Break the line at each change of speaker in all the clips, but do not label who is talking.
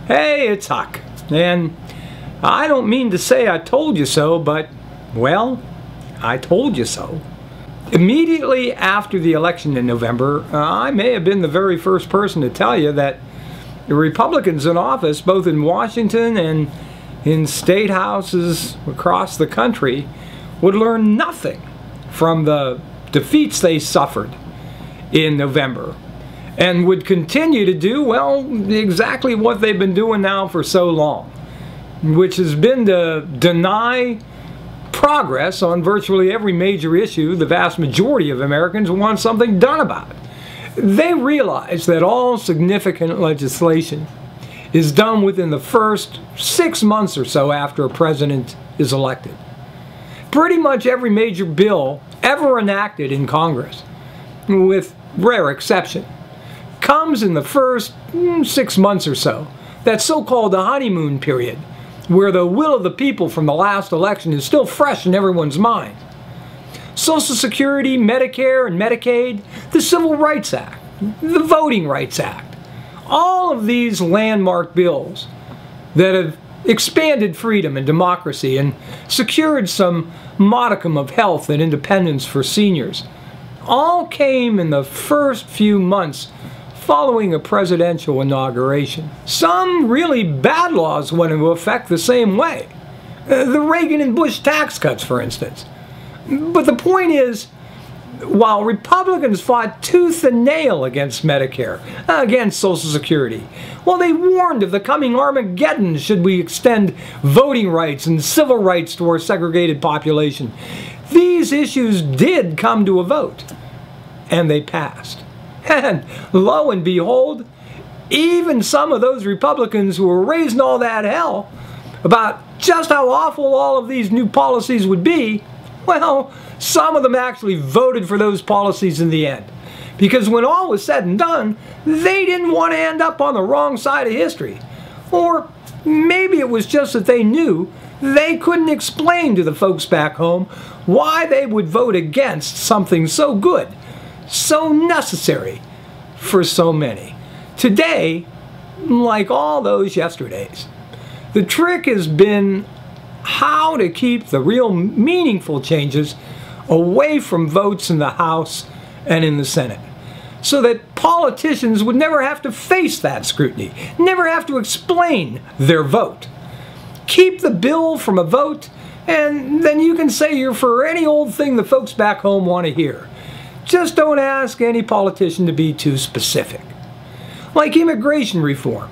Hey, it's Huck, and I don't mean to say I told you so, but, well, I told you so. Immediately after the election in November, I may have been the very first person to tell you that the Republicans in office, both in Washington and in state houses across the country, would learn nothing from the defeats they suffered in November, and would continue to do, well, exactly what they've been doing now for so long, which has been to deny progress on virtually every major issue the vast majority of Americans want something done about. They realize that all significant legislation is done within the first 6 months or so after a president is elected. Pretty much every major bill ever enacted in Congress, with rare exception, comes in the first 6 months or so, that so-called honeymoon period, where the will of the people from the last election is still fresh in everyone's mind. Social Security, Medicare and Medicaid, the Civil Rights Act, the Voting Rights Act, all of these landmark bills that have expanded freedom and democracy and secured some modicum of health and independence for seniors, all came in the first few months following a presidential inauguration. Some really bad laws went into effect the same way. The Reagan and Bush tax cuts, for instance. But the point is, while Republicans fought tooth and nail against Medicare, against Social Security, while they warned of the coming Armageddon should we extend voting rights and civil rights to our segregated population, these issues did come to a vote, and they passed. And lo and behold, even some of those Republicans who were raising all that hell about just how awful all of these new policies would be, well, some of them actually voted for those policies in the end. Because when all was said and done, they didn't want to end up on the wrong side of history. Or maybe it was just that they knew they couldn't explain to the folks back home why they would vote against something so good, so necessary for so many. Today, like all those yesterdays, the trick has been how to keep the real meaningful changes away from votes in the House and in the Senate, so that politicians would never have to face that scrutiny, never have to explain their vote. Keep the bill from a vote, and then you can say you're for any old thing the folks back home want to hear. Just don't ask any politician to be too specific. Like immigration reform,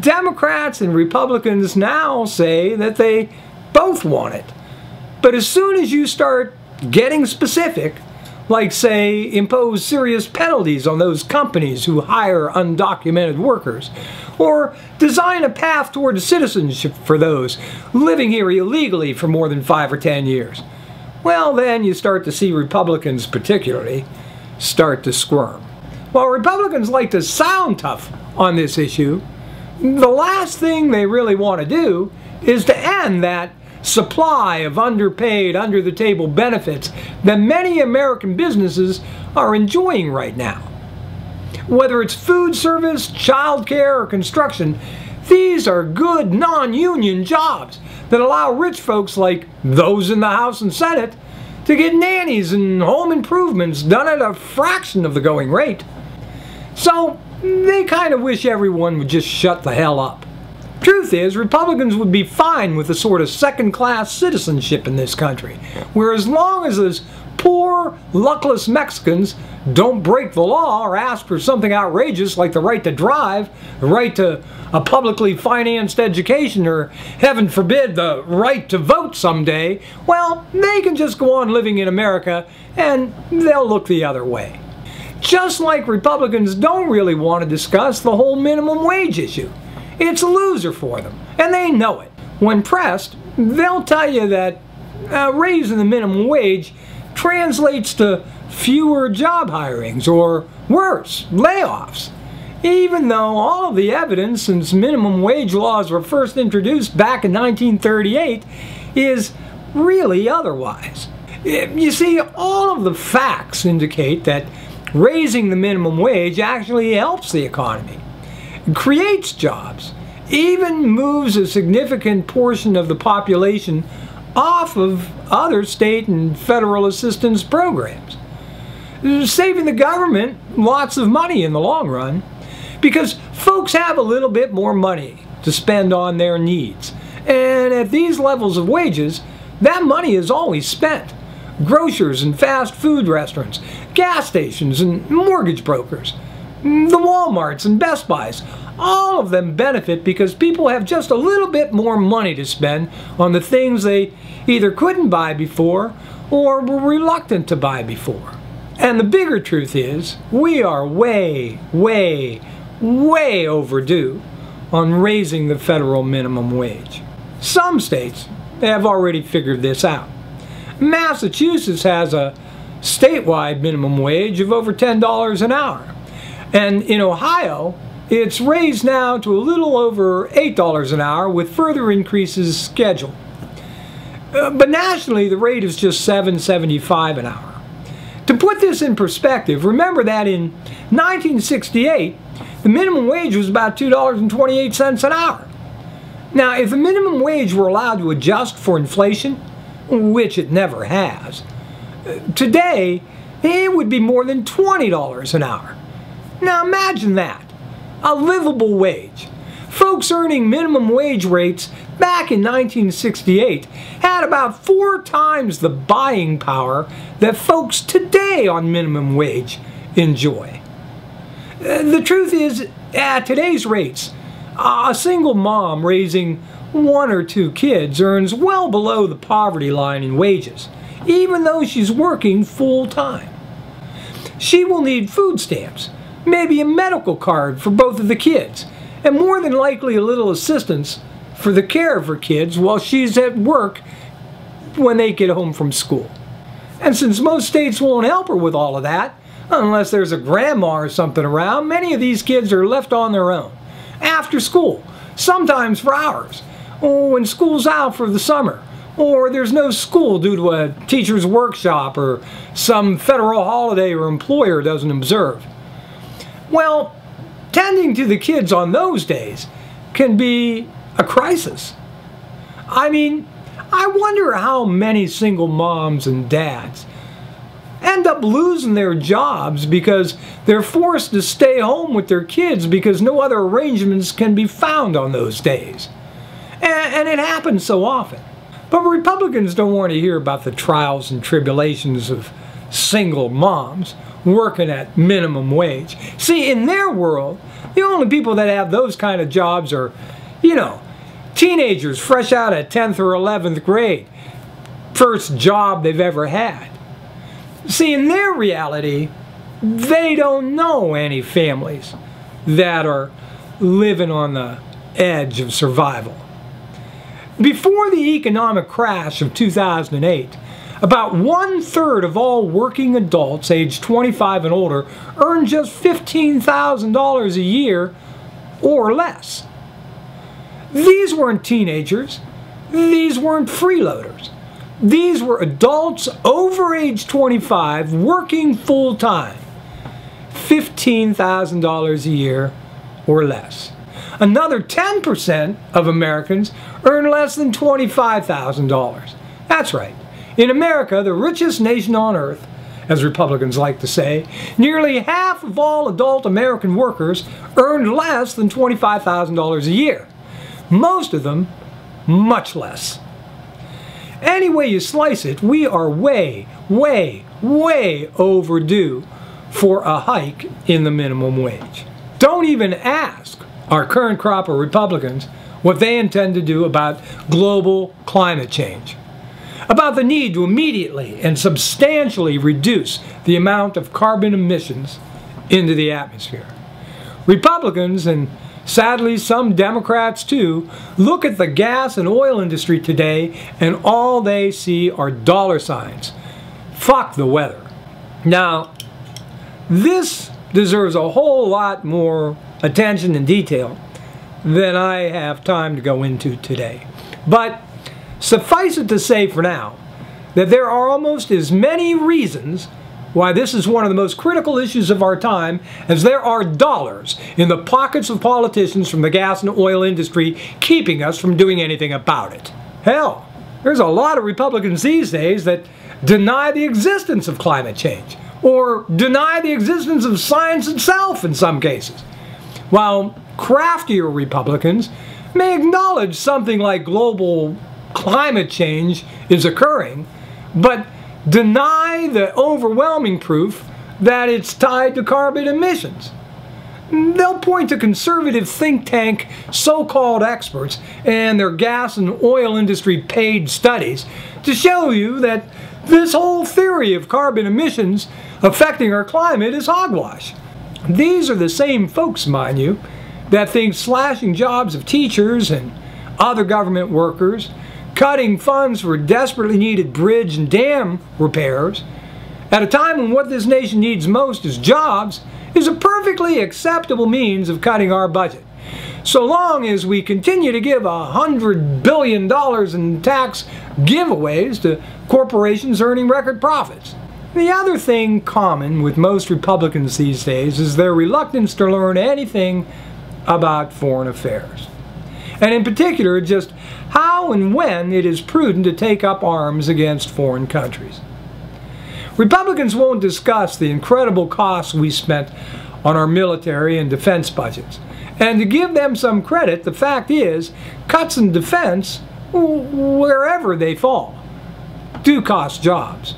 Democrats and Republicans now say that they both want it. But as soon as you start getting specific, like say impose serious penalties on those companies who hire undocumented workers, or design a path toward citizenship for those living here illegally for more than 5 or 10 years, well, then you start to see Republicans particularly start to squirm. While Republicans like to sound tough on this issue, the last thing they really want to do is to end that supply of underpaid, under-the-table benefits that many American businesses are enjoying right now. Whether it's food service, childcare, or construction, these are good non-union jobs that allow rich folks like those in the House and Senate to get nannies and home improvements done at a fraction of the going rate. So they kind of wish everyone would just shut the hell up. Truth is, Republicans would be fine with a sort of second-class citizenship in this country, where as long as those poor, luckless Mexicans don't break the law or ask for something outrageous like the right to drive, the right to a publicly financed education, or, heaven forbid, the right to vote someday, well, they can just go on living in America and they'll look the other way. Just like Republicans don't really want to discuss the whole minimum wage issue. It's a loser for them, and they know it. When pressed, they'll tell you that raising the minimum wage translates to fewer job hirings, or worse, layoffs. Even though all of the evidence since minimum wage laws were first introduced back in 1938 is really otherwise. You see, all of the facts indicate that raising the minimum wage actually helps the economy, creates jobs, even moves a significant portion of the population off of other state and federal assistance programs, saving the government lots of money in the long run, because folks have a little bit more money to spend on their needs. And at these levels of wages, that money is always spent. Grocers and fast food restaurants, gas stations and mortgage brokers, the Walmarts and Best Buys, all of them benefit because people have just a little bit more money to spend on the things they either couldn't buy before or were reluctant to buy before. And the bigger truth is, we are way, way, way overdue on raising the federal minimum wage. Some states have already figured this out. Massachusetts has a statewide minimum wage of over $10 an hour. And in Ohio, it's raised now to a little over $8 an hour with further increases scheduled. But nationally, the rate is just $7.75 an hour. To put this in perspective, remember that in 1968, the minimum wage was about $2.28 an hour. Now, if the minimum wage were allowed to adjust for inflation, which it never has, today it would be more than $20 an hour. Now imagine that. A livable wage. Folks earning minimum wage rates back in 1968 had about 4 times the buying power that folks today on minimum wage enjoy. The truth is, at today's rates, a single mom raising 1 or 2 kids earns well below the poverty line in wages, even though she's working full-time. She will need food stamps, maybe a medical card for both of the kids, and more than likely a little assistance for the care of her kids while she's at work when they get home from school. And since most states won't help her with all of that, unless there's a grandma or something around, many of these kids are left on their own, after school, sometimes for hours, or when school's out for the summer, or there's no school due to a teacher's workshop or some federal holiday or employer doesn't observe. Well, tending to the kids on those days can be a crisis. I mean, I wonder how many single moms and dads end up losing their jobs because they're forced to stay home with their kids because no other arrangements can be found on those days. And it happens so often. But Republicans don't want to hear about the trials and tribulations of single moms working at minimum wage. See, in their world, the only people that have those kind of jobs are, teenagers fresh out of 10th or 11th grade. First job they've ever had. See, in their reality, they don't know any families that are living on the edge of survival. Before the economic crash of 2008, about 1/3 of all working adults aged 25 and older earned just $15,000 a year or less. These weren't teenagers. These weren't freeloaders. These were adults over age 25 working full-time. $15,000 a year or less. Another 10% of Americans earn less than $25,000. That's right. In America, the richest nation on earth, as Republicans like to say, nearly half of all adult American workers earned less than $25,000 a year. Most of them, much less. Any way you slice it, we are way, way, way overdue for a hike in the minimum wage. Don't even ask our current crop of Republicans what they intend to do about global climate change, about the need to immediately and substantially reduce the amount of carbon emissions into the atmosphere. Republicans, and sadly some Democrats too, look at the gas and oil industry today and all they see are dollar signs. Fuck the weather. Now, this deserves a whole lot more attention and detail than I have time to go into today. But suffice it to say for now that there are almost as many reasons why this is one of the most critical issues of our time, as there are dollars in the pockets of politicians from the gas and oil industry keeping us from doing anything about it. Hell, there's a lot of Republicans these days that deny the existence of climate change, or deny the existence of science itself in some cases, while craftier Republicans may acknowledge something like global climate change is occurring, but deny the overwhelming proof that it's tied to carbon emissions. They'll point to conservative think tank so-called experts and their gas and oil industry paid studies to show you that this whole theory of carbon emissions affecting our climate is hogwash. These are the same folks, mind you, that think slashing jobs of teachers and other government workers, cutting funds for desperately needed bridge and dam repairs, at a time when what this nation needs most is jobs, is a perfectly acceptable means of cutting our budget, so long as we continue to give $100 billion in tax giveaways to corporations earning record profits. The other thing common with most Republicans these days is their reluctance to learn anything about foreign affairs, and in particular just how and when it is prudent to take up arms against foreign countries. Republicans won't discuss the incredible costs we spent on our military and defense budgets. And to give them some credit, the fact is, cuts in defense, wherever they fall, do cost jobs.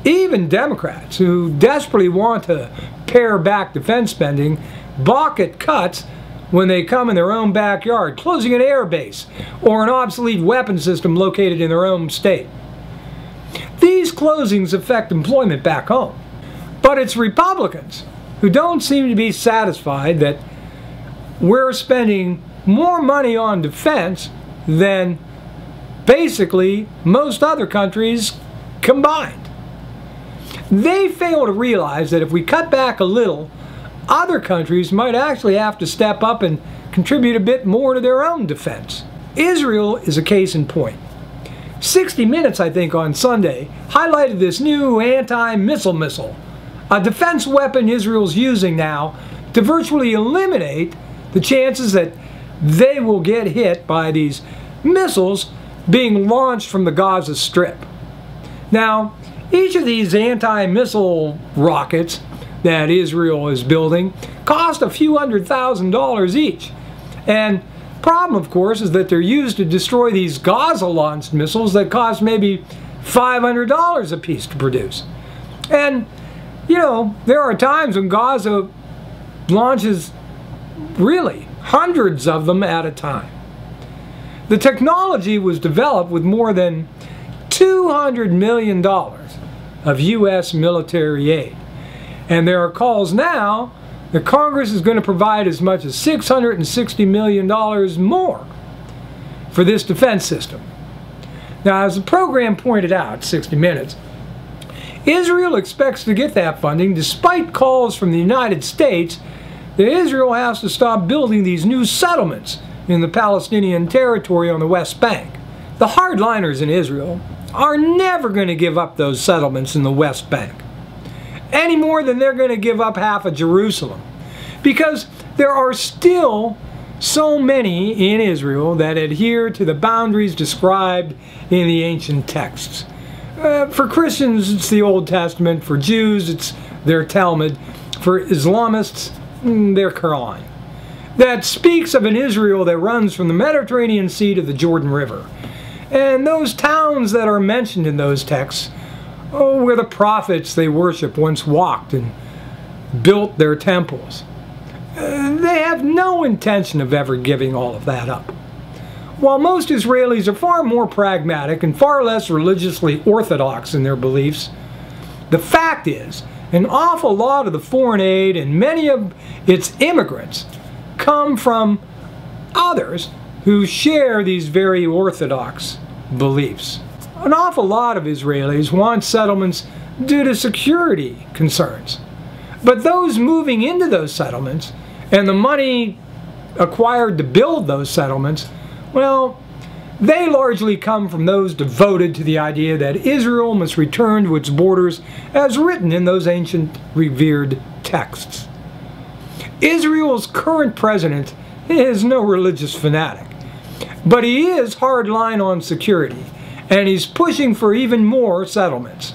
Even Democrats, who desperately want to pare back defense spending, balk at cuts when they come in their own backyard, closing an air base or an obsolete weapon system located in their own state. These closings affect employment back home. But it's Republicans who don't seem to be satisfied that we're spending more money on defense than basically most other countries combined. They fail to realize that if we cut back a little, other countries might actually have to step up and contribute a bit more to their own defense. Israel is a case in point. 60 Minutes, I think, on Sunday, highlighted this new anti-missile missile, a defense weapon Israel's using now to virtually eliminate the chances that they will get hit by these missiles being launched from the Gaza Strip. Now, each of these anti-missile rockets that Israel is building cost a few $100,000 each. And problem, of course, is that they're used to destroy these Gaza-launched missiles that cost maybe $500 a piece to produce. And, you know, there are times when Gaza launches really hundreds of them at a time. The technology was developed with more than $200 million of U.S. military aid. And there are calls now that Congress is going to provide as much as $660 million more for this defense system. Now, as the program pointed out, 60 Minutes, Israel expects to get that funding despite calls from the United States that Israel has to stop building these new settlements in the Palestinian territory on the West Bank. The hardliners in Israel are never going to give up those settlements in the West Bank, any more than they're going to give up half of Jerusalem, because there are still so many in Israel that adhere to the boundaries described in the ancient texts. For Christians, it's the Old Testament. For Jews, it's their Talmud. For Islamists, their Quran. That speaks of an Israel that runs from the Mediterranean Sea to the Jordan River. And those towns that are mentioned in those texts, where the prophets they worship once walked and built their temples, they have no intention of ever giving all of that up. While most Israelis are far more pragmatic and far less religiously orthodox in their beliefs, the fact is, an awful lot of the foreign aid and many of its immigrants come from others who share these very orthodox beliefs. An awful lot of Israelis want settlements due to security concerns. But those moving into those settlements and the money acquired to build those settlements, well, They largely come from those devoted to the idea that Israel must return to its borders as written in those ancient revered texts. Israel's current president is no religious fanatic, but he is hardline on security, and he's pushing for even more settlements.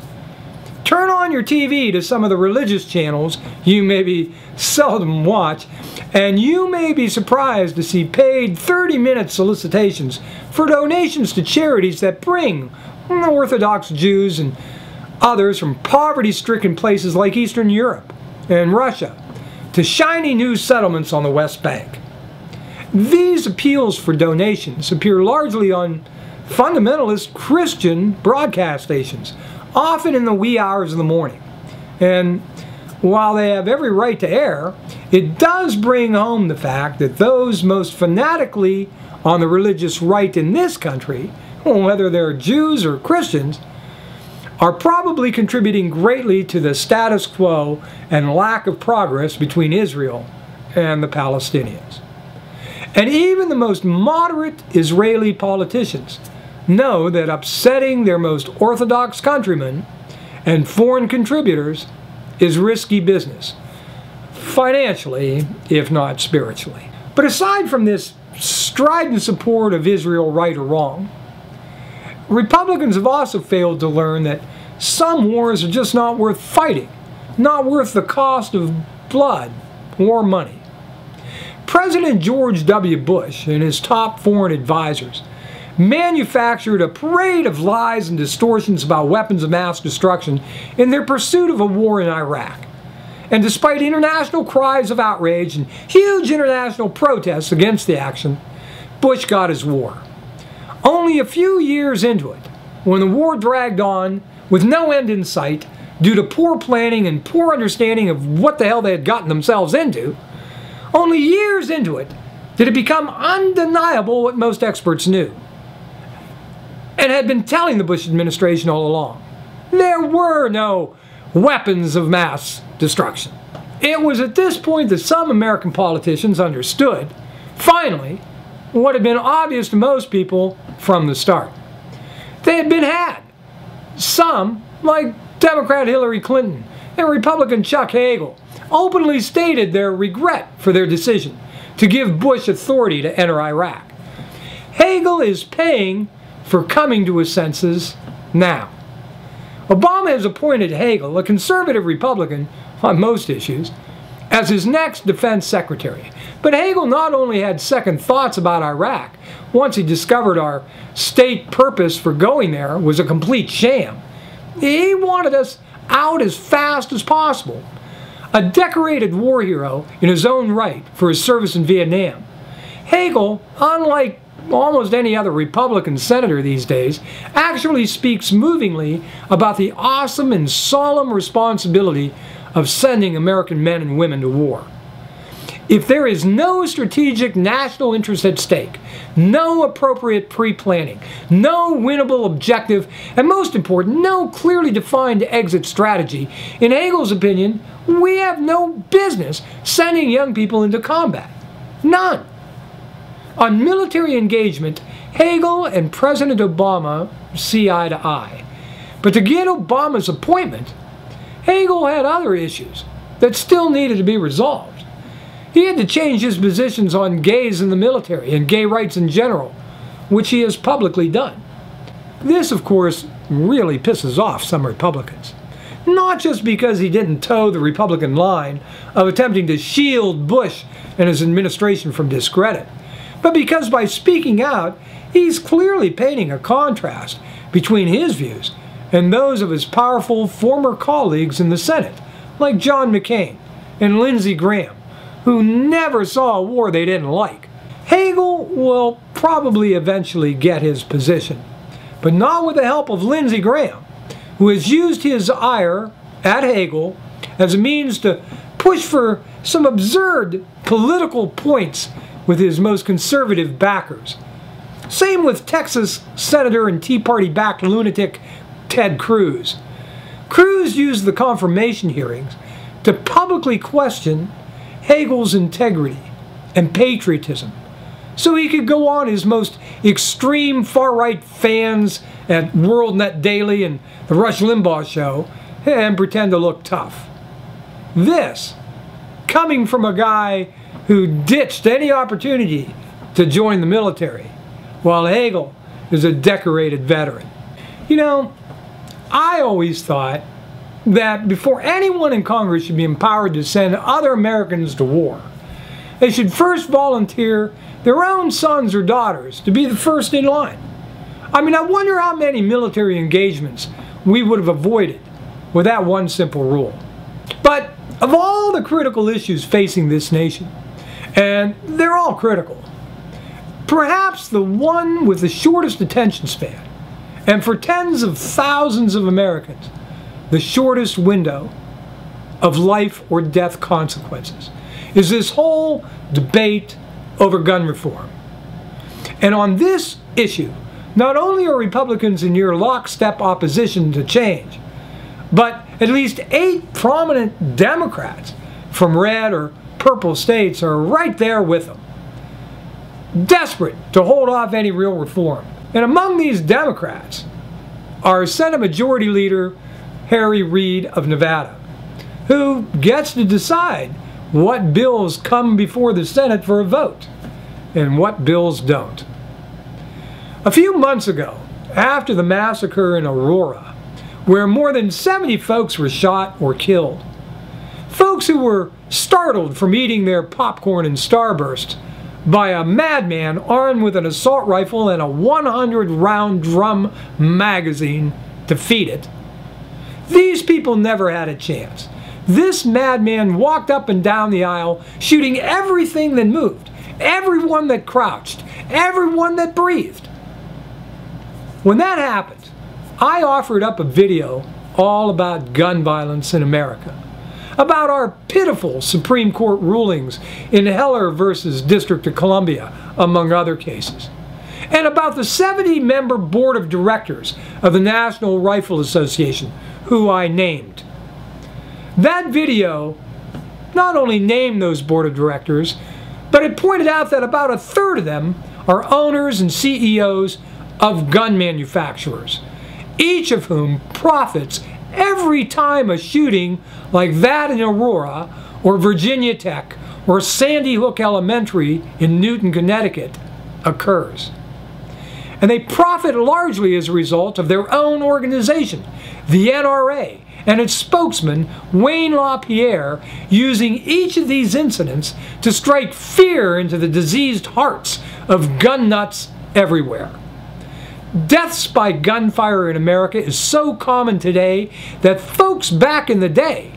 Turn on your TV to some of the religious channels you maybe seldom watch, and you may be surprised to see paid 30-minute solicitations for donations to charities that bring Orthodox Jews and others from poverty-stricken places like Eastern Europe and Russia to shiny new settlements on the West Bank. These appeals for donations appear largely on fundamentalist Christian broadcast stations, often in the wee hours of the morning. And while they have every right to air, it does bring home the fact that those most fanatically on the religious right in this country, whether they're Jews or Christians, are probably contributing greatly to the status quo and lack of progress between Israel and the Palestinians. And even the most moderate Israeli politicians know that upsetting their most orthodox countrymen and foreign contributors is risky business, financially, if not spiritually. But aside from this strident support of Israel, right or wrong, Republicans have also failed to learn that some wars are just not worth fighting, not worth the cost of blood or money. President George W. Bush and his top foreign advisors manufactured a parade of lies and distortions about weapons of mass destruction in their pursuit of a war in Iraq. And despite international cries of outrage and huge international protests against the action, Bush got his war. Only a few years into it, when the war dragged on with no end in sight due to poor planning and poor understanding of what the hell they had gotten themselves into, only years into it did it become undeniable what most experts knew and had been telling the Bush administration all along. There were no weapons of mass destruction. It was at this point that some American politicians understood, finally, what had been obvious to most people from the start. They had been had. Some, like Democrat Hillary Clinton and Republican Chuck Hagel, openly stated their regret for their decision to give Bush authority to enter Iraq. Hagel is paying for coming to his senses now. Obama has appointed Hagel, a conservative Republican on most issues, as his next defense secretary. But Hagel not only had second thoughts about Iraq once he discovered our state purpose for going there was a complete sham. He wanted us out as fast as possible. A decorated war hero in his own right for his service in Vietnam, Hagel, unlike almost any other Republican senator these days, actually speaks movingly about the awesome and solemn responsibility of sending American men and women to war. If there is no strategic national interest at stake, no appropriate pre-planning, no winnable objective, and most important, no clearly defined exit strategy, in Hagel's opinion, we have no business sending young people into combat. None. On military engagement, Hagel and President Obama see eye to eye. But to get Obama's appointment, Hagel had other issues that still needed to be resolved. He had to change his positions on gays in the military and gay rights in general, which he has publicly done. This, of course, really pisses off some Republicans. Not just because he didn't toe the Republican line of attempting to shield Bush and his administration from discredit, but because by speaking out, he's clearly painting a contrast between his views and those of his powerful former colleagues in the Senate, like John McCain and Lindsey Graham, who never saw a war they didn't like. Hagel will probably eventually get his position, but not with the help of Lindsey Graham, who has used his ire at Hagel as a means to push for some absurd political points with his most conservative backers. Same with Texas Senator and Tea Party-backed lunatic Ted Cruz. Cruz used the confirmation hearings to publicly question Hagel's integrity and patriotism, so he could go on his most extreme far-right fans at World Net Daily and the Rush Limbaugh Show and pretend to look tough. This, coming from a guy who ditched any opportunity to join the military, while Hagel is a decorated veteran. You know, I always thought that before anyone in Congress should be empowered to send other Americans to war, they should first volunteer their own sons or daughters to be the first in line. I mean, I wonder how many military engagements we would have avoided with that one simple rule. But of all the critical issues facing this nation, and they're all critical, perhaps the one with the shortest attention span, and for tens of thousands of Americans, the shortest window of life or death consequences, is this whole debate over gun reform. And on this issue, not only are Republicans in near lockstep opposition to change, but at least 8 prominent Democrats from red or purple states are right there with them, desperate to hold off any real reform. And among these Democrats are Senate Majority Leader Harry Reid of Nevada, who gets to decide what bills come before the Senate for a vote and what bills don't. A few months ago, after the massacre in Aurora, where more than 70 folks were shot or killed, folks who were startled from eating their popcorn and Starburst by a madman armed with an assault rifle and a 100-round drum magazine to feed it, these people never had a chance. This madman walked up and down the aisle, shooting everything that moved, everyone that crouched, everyone that breathed. When that happened, I offered up a video all about gun violence in America, about our pitiful Supreme Court rulings in Heller versus District of Columbia, among other cases, and about the 70-member board of directors of the National Rifle Association, who I named. That video not only named those board of directors, but it pointed out that about a third of them are owners and CEOs of gun manufacturers, each of whom profits every time a shooting like that in Aurora or Virginia Tech or Sandy Hook Elementary in Newton, Connecticut occurs. And they profit largely as a result of their own organization, the NRA, and its spokesman, Wayne LaPierre, using each of these incidents to strike fear into the diseased hearts of gun nuts everywhere. Deaths by gunfire in America is so common today that folks back in the day,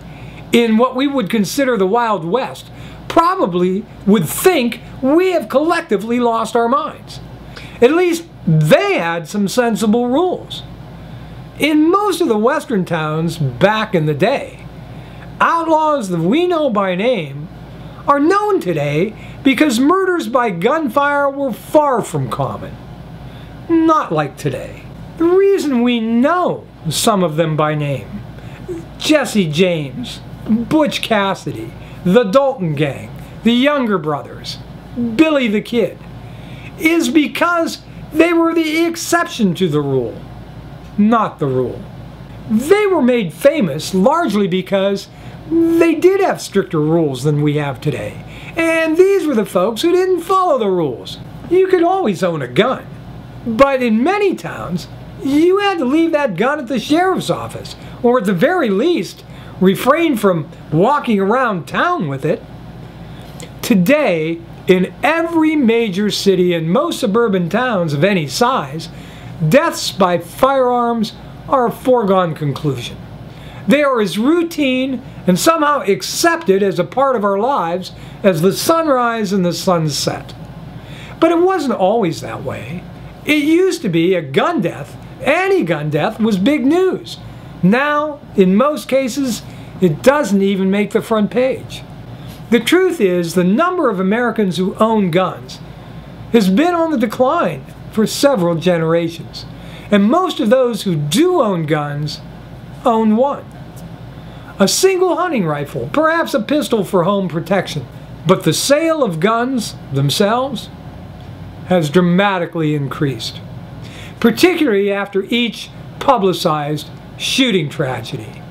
in what we would consider the Wild West, probably would think we have collectively lost our minds. At least they had some sensible rules. In most of the western towns back in the day, outlaws that we know by name are known today because murders by gunfire were far from common. Not like today. The reason we know some of them by name, Jesse James, Butch Cassidy, the Dalton Gang, the Younger Brothers, Billy the Kid, is because they were the exception to the rule, not the rule. They were made famous largely because they did have stricter rules than we have today. And these were the folks who didn't follow the rules. You could always own a gun, but in many towns, you had to leave that gun at the sheriff's office, or at the very least, refrain from walking around town with it. Today, in every major city and most suburban towns of any size, deaths by firearms are a foregone conclusion. They are as routine and somehow accepted as a part of our lives as the sunrise and the sunset. But it wasn't always that way. It used to be a gun death, any gun death, was big news. Now, in most cases, it doesn't even make the front page. The truth is, the number of Americans who own guns has been on the decline for several generations. And most of those who do own guns own one. A single hunting rifle, perhaps a pistol for home protection. But the sale of guns themselves? has dramatically increased, particularly after each publicized shooting tragedy.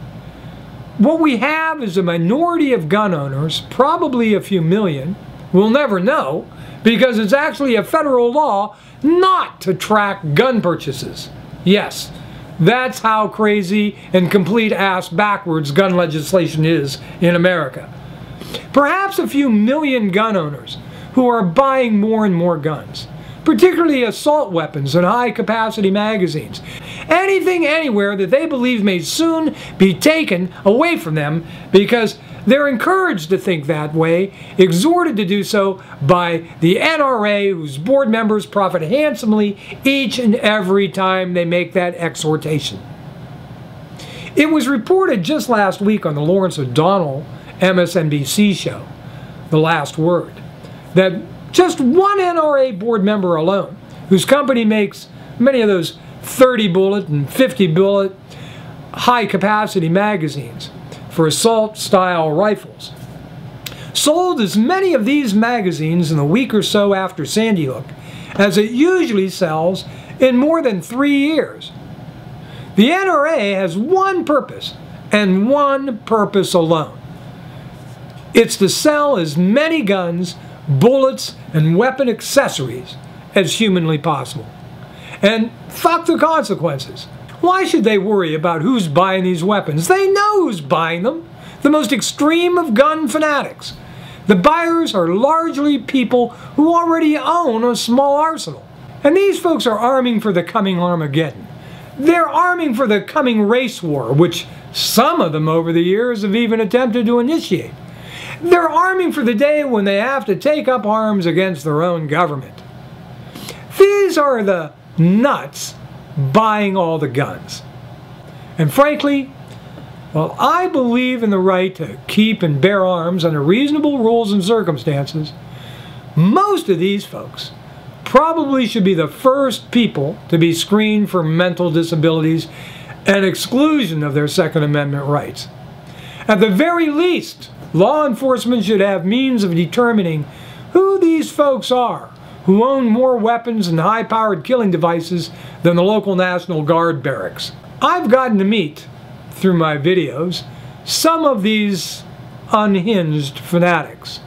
What we have is a minority of gun owners, probably a few million, we'll never know, because it's actually a federal law not to track gun purchases. Yes, that's how crazy and complete ass backwards gun legislation is in America. Perhaps a few million gun owners who are buying more and more guns, particularly assault weapons and high-capacity magazines. Anything anywhere that they believe may soon be taken away from them because they're encouraged to think that way, exhorted to do so by the NRA, whose board members profit handsomely each and every time they make that exhortation. It was reported just last week on the Lawrence O'Donnell MSNBC show, The Last Word, that just one NRA board member alone, whose company makes many of those 30 bullet and 50 bullet high-capacity magazines for assault-style rifles, sold as many of these magazines in the week or so after Sandy Hook as it usually sells in more than 3 years. The NRA has one purpose, and one purpose alone. It's to sell as many guns, bullets, and weapon accessories as humanly possible. And fuck the consequences. Why should they worry about who's buying these weapons? They know who's buying them. The most extreme of gun fanatics. The buyers are largely people who already own a small arsenal. And these folks are arming for the coming Armageddon. They're arming for the coming race war, which some of them over the years have even attempted to initiate. They're arming for the day when they have to take up arms against their own government. These are the nuts buying all the guns. And frankly, while I believe in the right to keep and bear arms under reasonable rules and circumstances, most of these folks probably should be the first people to be screened for mental disabilities and exclusion of their Second Amendment rights. At the very least, law enforcement should have means of determining who these folks are who own more weapons and high-powered killing devices than the local National Guard barracks. I've gotten to meet, through my videos, some of these unhinged fanatics.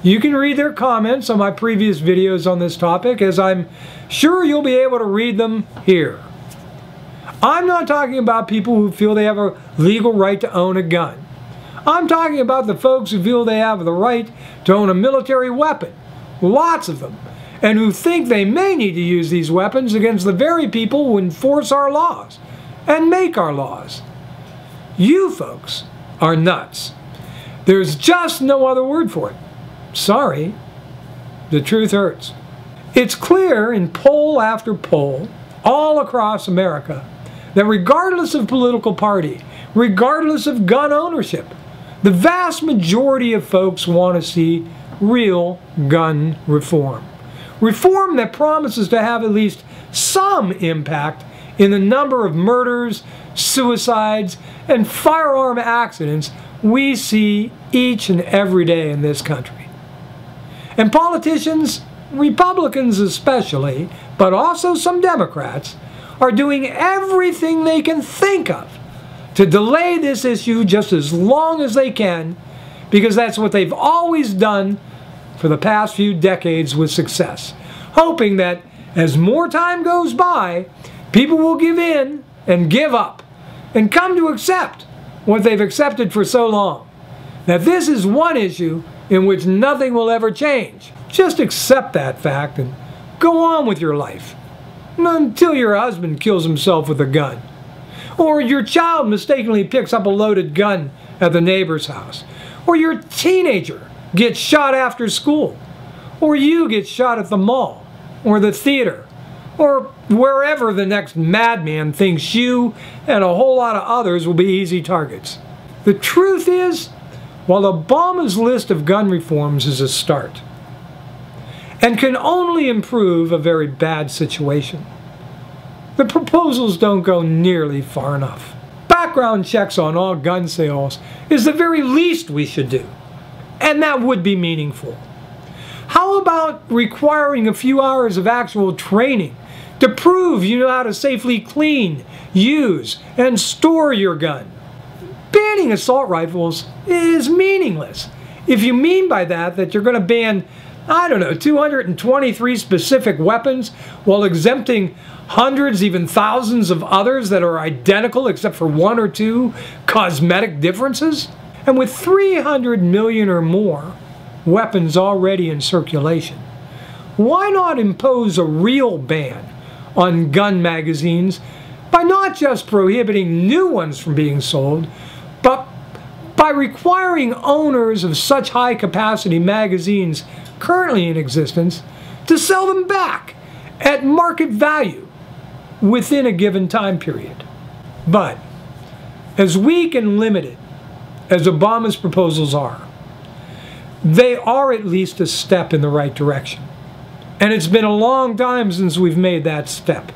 You can read their comments on my previous videos on this topic, as I'm sure you'll be able to read them here. I'm not talking about people who feel they have a legal right to own a gun. I'm talking about the folks who feel they have the right to own a military weapon, lots of them, and who think they may need to use these weapons against the very people who enforce our laws and make our laws. You folks are nuts. There's just no other word for it. Sorry, the truth hurts. It's clear in poll after poll all across America that regardless of political party, regardless of gun ownership, the vast majority of folks want to see real gun reform. Reform that promises to have at least some impact in the number of murders, suicides, and firearm accidents we see each and every day in this country. And politicians, Republicans especially, but also some Democrats, are doing everything they can think of to delay this issue just as long as they can, because that's what they've always done for the past few decades with success, hoping that as more time goes by, people will give in and give up and come to accept what they've accepted for so long, that this is one issue in which nothing will ever change. Just accept that fact and go on with your life until your husband kills himself with a gun, or your child mistakenly picks up a loaded gun at the neighbor's house, or your teenager gets shot after school, or you get shot at the mall, or the theater, or wherever the next madman thinks you and a whole lot of others will be easy targets. The truth is, while Obama's list of gun reforms is a start, and can only improve a very bad situation, the proposals don't go nearly far enough. Background checks on all gun sales is the very least we should do, and that would be meaningful. How about requiring a few hours of actual training to prove you know how to safely clean, use, and store your gun? Banning assault rifles is meaningless. If you mean by that you're going to ban, I don't know, 223 specific weapons while exempting hundreds, even thousands of others that are identical except for one or two cosmetic differences? And with 300 million or more weapons already in circulation, why not impose a real ban on gun magazines by not just prohibiting new ones from being sold, but by requiring owners of such high-capacity magazines currently in existence to sell them back at market value within a given time period? But as weak and limited as Obama's proposals are, they are at least a step in the right direction. And it's been a long time since we've made that step.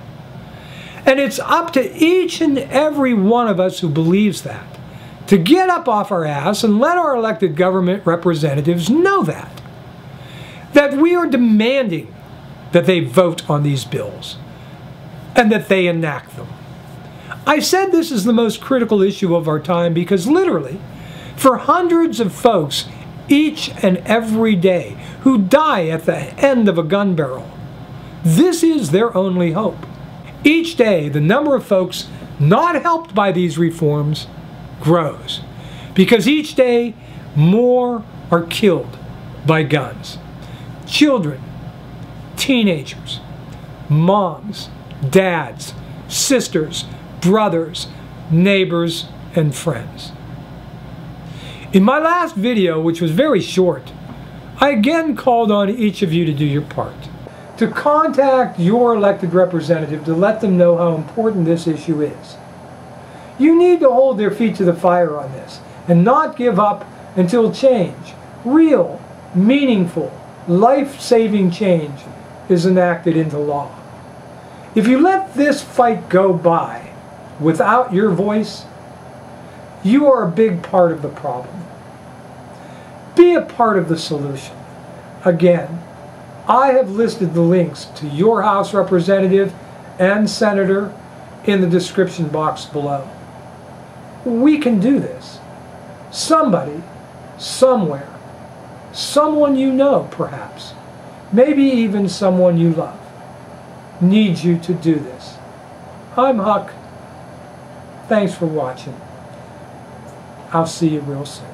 And it's up to each and every one of us who believes that to get up off our ass and let our elected government representatives know that we are demanding that they vote on these bills and that they enact them. I said this is the most critical issue of our time because literally, for hundreds of folks each and every day who die at the end of a gun barrel, this is their only hope. Each day, the number of folks not helped by these reforms grows because each day more are killed by guns. Children, teenagers, moms, dads, sisters, brothers, neighbors, and friends. In my last video, which was very short, I again called on each of you to do your part. To contact your elected representative to let them know how important this issue is. You need to hold their feet to the fire on this and not give up until change, real, meaningful, life-saving change, is enacted into law. If you let this fight go by without your voice, you are a big part of the problem. Be a part of the solution. Again, I have listed the links to your House representative and senator in the description box below. We can do this. Somebody, somewhere, someone you know perhaps, maybe even someone you love, needs you to do this. I'm Huck. Thanks for watching. I'll see you real soon.